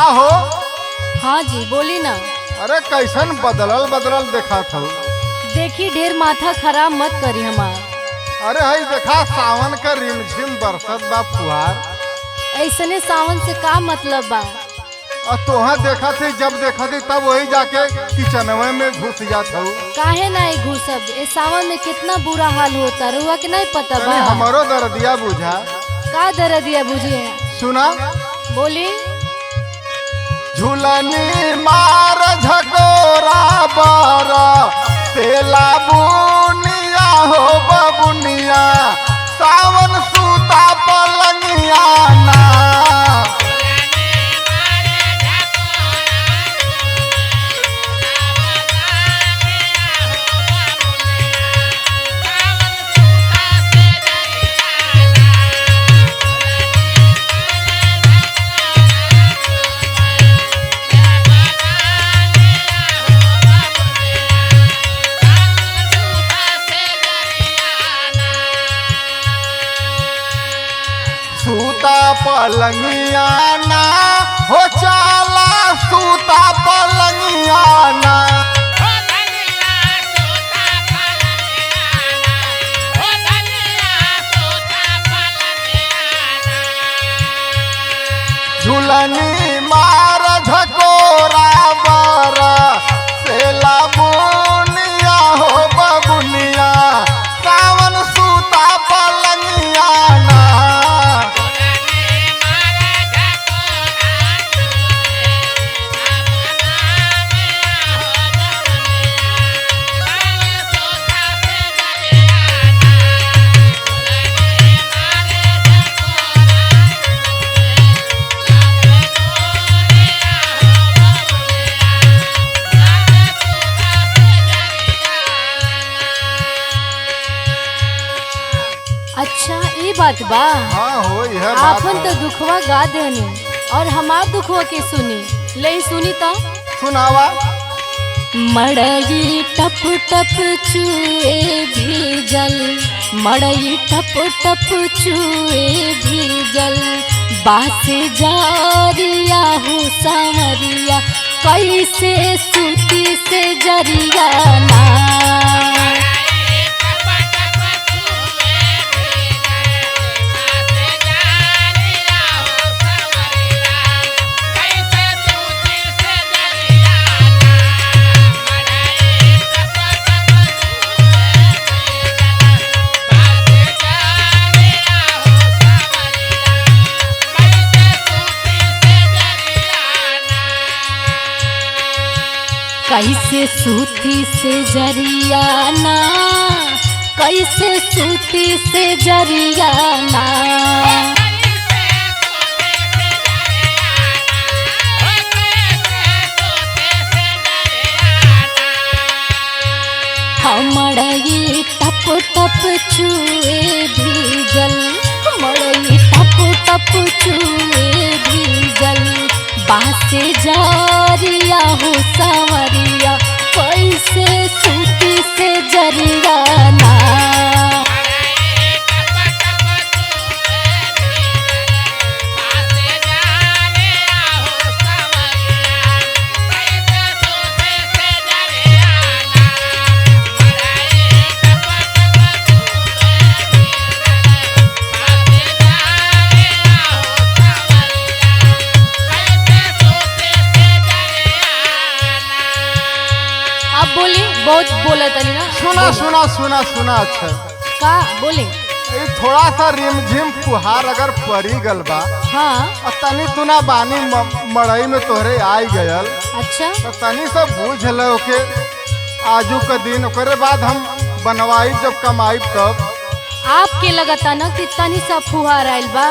हो? हाँ जी बोली ना। अरे कैसन बदलल बदलल देखा था। देखी ढेर माथा खराब मत करी हमार। अरे हई देखा सावन का रिमझिम बरसत बा फुहार। ऐसने सावन से का मतलब बा? और तोहा देखा थी जब देखा थी तब वही जाके किचनवे में घुस जात हो। काहे नहीं घुसब? ए सावन में कितना बुरा हाल होता रुआ के नहीं पता बा? हमारो दर्दिया बुझा। का दर्दिया बुझे? सुना बोली। झूलनी मार झकोरा बारा तेला बुनिया हो बबुनिया सावन सूता पलंगिया ना। सूता पलंगिया ना हो चाला सूता पलंगिया ना। झूलनी मार झकोरा बारा सेला बुनिया हो बबुनिया सावन सूता पलंगिया ना। अच्छा ये बात बा। हाँ हो यह बात आपन है। तो दुखवा गा देनी और हमार दुखवा के सुनी ले सुनी तो सुनावा। मड़ई टप टप चुए भीजल मड़ई टप टप चुए भीजल बास जारिया हो सावरिया कैसे सूती से जरिया ना। कैसे सूती से जरियाना कैसे सूती से जरियाना। मड़ई टप टप चुए भीजल मड़ई टप टप चुए भीजल बासे जारिया हो सावरिया कैसे सूती से जरियाना। बोली बहुत बोला तनी ना। सुना सुना सुना सुना। अच्छा का बोले? ये थोड़ा सा रिमझिम फुहार अगर पड़ी गल बा। हाँ और तनी तुना बानी मड़ई में तोहरे आई गयल। अच्छा तो तनी से बूझ लो के आजू का दिन ओकरे बाद हम बनवाई जब कमाई तब। आपके लगता ना कि तनी सा फुहार आइल बा।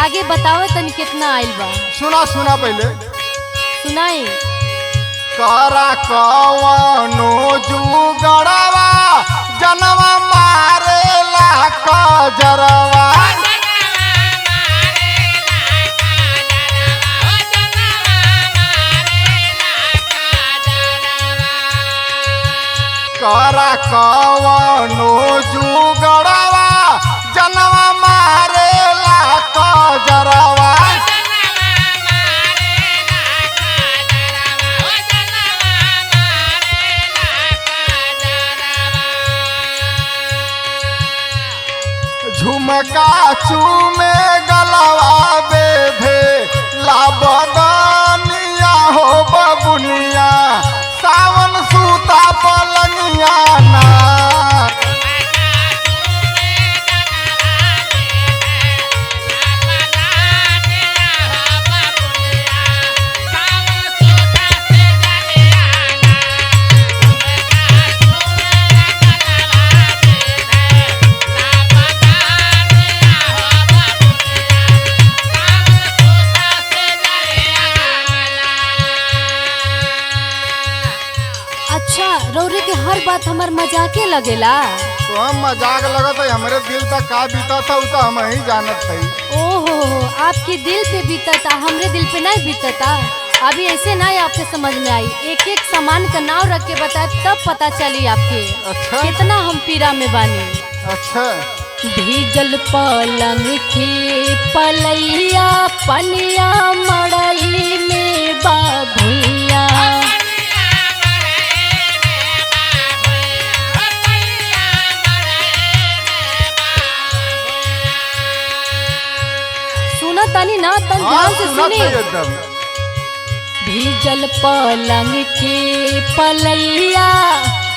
आगे बताओ तनी कितना आइल बा। सुना सुना पहले सुनाई। करा कवनो जुगड़वा जनवा मारेला कजरवा। करा कवनो जुगड़वा जनवा मारेला कजरवा। हर बात हमार मजाके लगेला। तो हम मजाक लगत है, हमरे दिल तक का बीता था वो तो हम ही जानत है। ओहो, आपके दिल पे बीतता, हमरे दिल पे नहीं बीतता। अभी ऐसे नहीं आपके समझ में आई, एक एक सामान का नाम रख के बताए तब पता चली आपके अच्छा कितना हम पीरा में बानी। अच्छा। भीजल पलंग के पलैया पनिया मड़ई में बाभुइया। सुना तानी ना, तन ध्यान से सुनत सुनी। है एकदम। भीजल पलंग के पलैया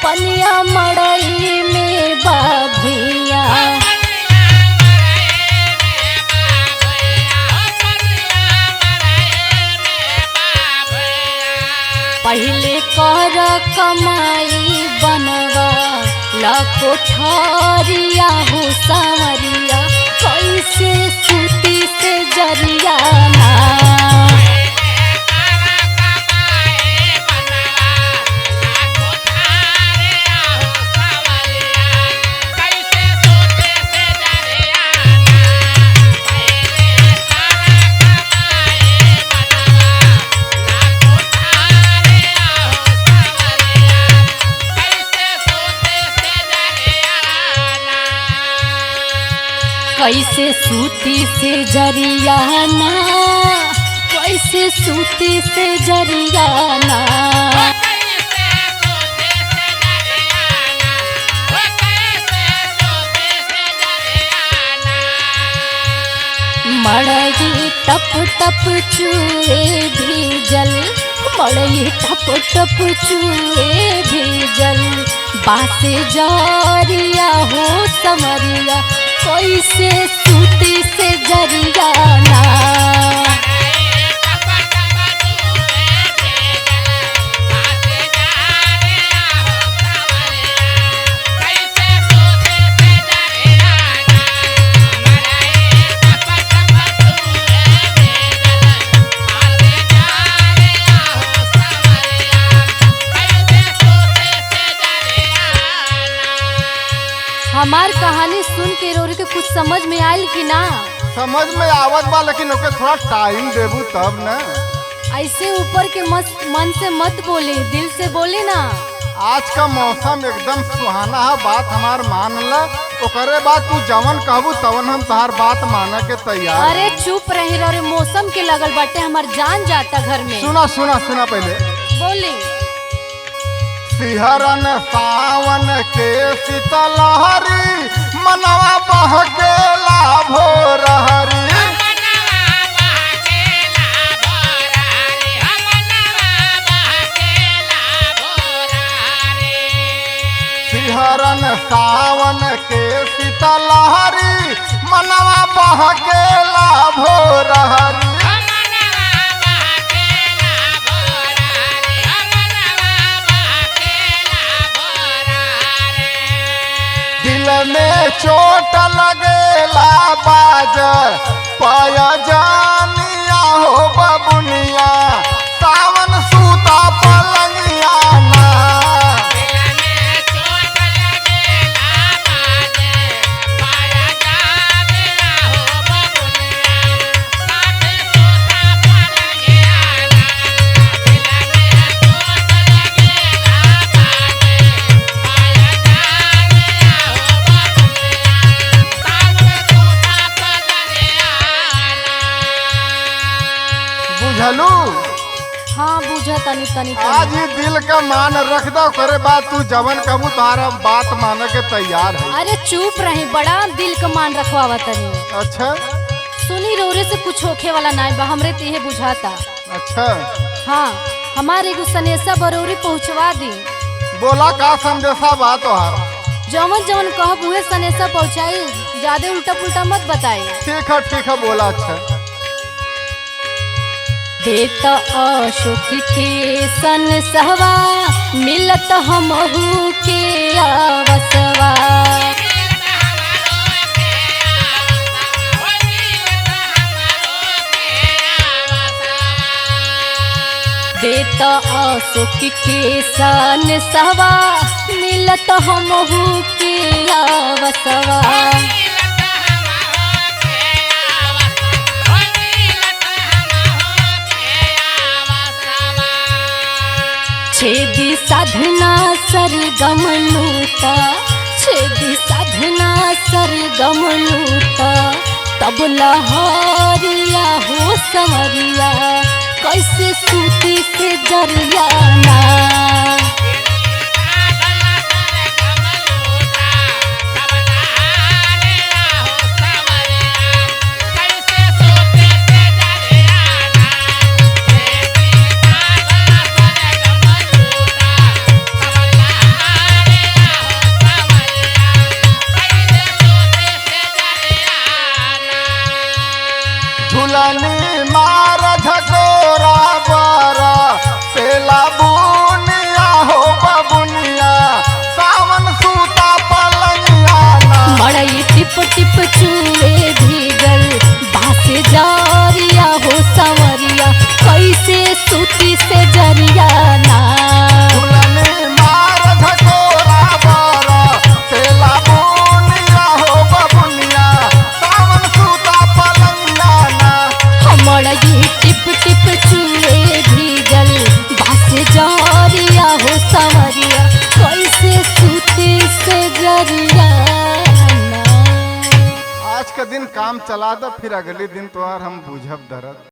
पनिया मड़ई में बाभुइया। पहले कर कमाई बनवा लाखो ठरिया हो सावरिया, कैसे सूती से जरिया ना। कैसे सूती से जरियाना, कैसे सूती से जरियाना। मड़ई टप टप चूए भीजल, मड़ई टप टप चूए भीजल, बासे जरिया हो समरिया, कैसे सूती से जरियाना। हमार कहानी सुन के रोरी के कुछ समझ में आयल कि ना? समझ में आवत बा, लेकिन ओके थोड़ा टाइम देबू तब न। ऐसे ऊपर के मन से मत बोले, दिल से बोले ना। आज का मौसम एकदम सुहाना है, बात हमार मान ल। ओकरे बाद तू जवन कहबू तवन हम तहार बात माने के तैयार। अरे चुप रही रे, मौसम के लगल बाटे, हमार जान जाता घर में। सुना सुना सुना पहले। बोली। सिहरन सावन के शीतलहरी, मनवा बहकेला भोरहरी। सिहरन सावन के शीतलहरी, मनवा बहकेला भोरहरी। दिल में चोट लगेला बाज पाया जानिया हो बबुनिया, सावन सूता पलंगिया ना। बुझलू? हाँ बुझा तनी तनी आज ही दिल का मान रख दो, करे बात तू जवन कबू तारा बात माने के तैयार है। अरे चुप रही, बड़ा दिल का मान रखवावा तनी। अच्छा सुनी रोरे से कुछ होखे वाला नहीं बा, हमरे ते बुझाता। अच्छा। हाँ, हमारे एगो सनेसा बरौरी पहुँचवा दी। बोला का संदेशा बा तोहार? जवन जवन कहब उहे सनेसा पहुँचाई, ज्यादा उल्टा पुल्टा मत बताई। ठीक है बोला। अच्छा। देत अशोक के सन सहवा, मिलत हमहू के आवसवा। देत अशोक के सन सहवा, मिलत हमहू के आवसवा छेदी साधना सरगम लूटा छेदी साधना सरगम लूटा तब लहरिया हो समरिया कैसे सूती से जरिया ना झुलनी मार झकोरा बारा पेला बुनिया हो बबुनिया सावन सूता पलंगिया ना मड़ई टिप टिप चूए भीगल बासे जरिया हो संवरिया कैसे सूती से जरिया ना झुलनी मार झकोरा बारा पेला बुनिया हो बबुनिया सावन सूता पलंगिया ना मड़ई टिप टिप चूए भीगल बासे जरिया हो संवरिया कैसे सूती से जरिया ना आज का दिन काम चला दो फिर अगले दिन तुम्हार हम बुझब दरद।